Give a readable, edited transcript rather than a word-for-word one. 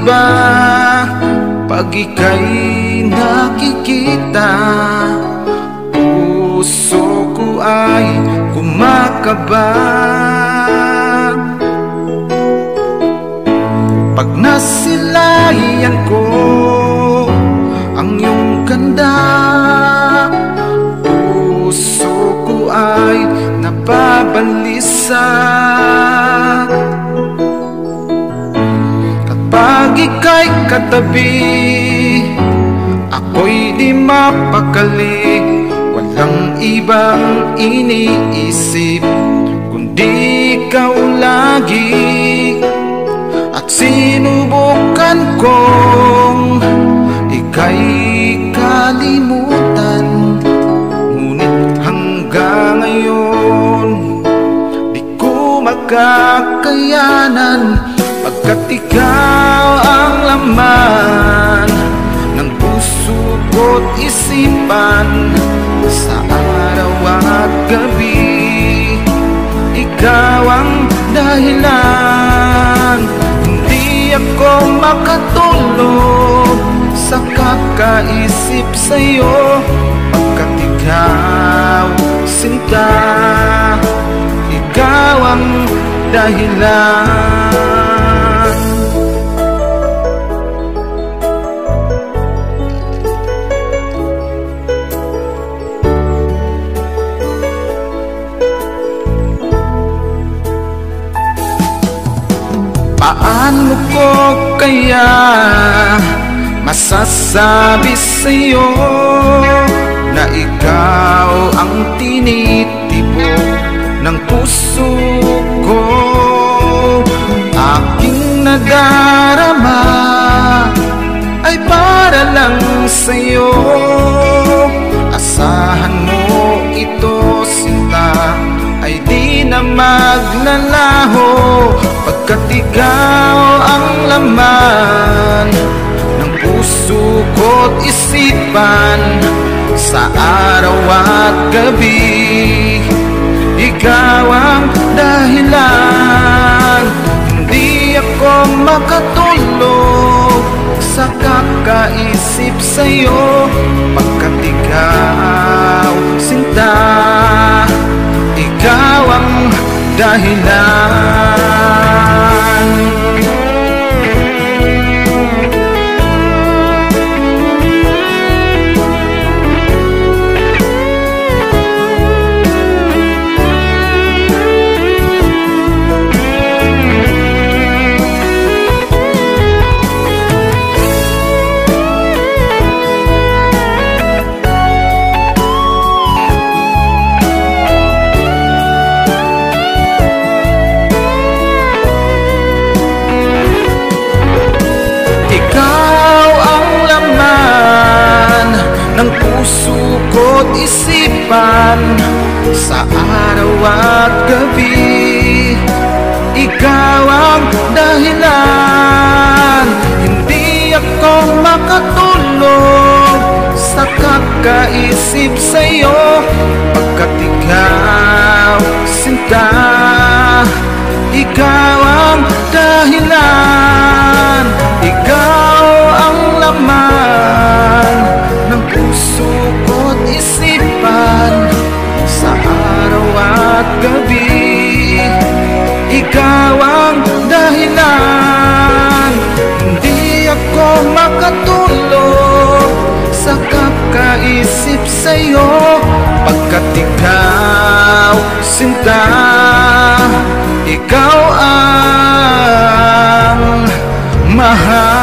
iba pag ika'y nakikita. Puso ko ay kumakaba pag nasilayan ko ang iyong ganda. Puso ko ay nababalisa kapag ika'y katabi. Ako'y di mapakali, walang ibang iniisip kundi ikaw lagi. At sinubukan kong ika'y kalimutan, ngunit hanggang ngayon di ko makakayanan, pagkat ikaw ang laman ng puso ko't isipan. Sa araw at gabi, ikaw ang dahilan. Hindi ako makatulog sa kakaisip sa'yo, pagkat ikaw, sinta, ikaw ang dahilan. Paano ko kaya masasabi sa'yo na ikaw ang tinitibok ng puso ko? Aking nadarama ay para lang sa'yo. Asahan mo ito, sinta, ay di na maglalaho, pagkat ikaw ang laman ng puso ko't isipan. Sa araw at gabi, ikaw ang dahilan. Hindi ako makatulog sa kakaisip sa'yo, pagkat ikaw, sinta, ikaw ang dahilan. Ng puso ko't isipan. Sa araw at gabi, ikaw ang dahilan. Hindi ako makatulog sa kakaisip sa'yo, pagkat ikaw, sinta, ikaw ang dahilan. Ikaw ang laman ng puso ko't isipan. Sa araw at gabi, ikaw ang dahilan. Hindi ako makatulog sa kakaisip sa'yo, pagkat ikaw, sinta, ikaw ang mahal.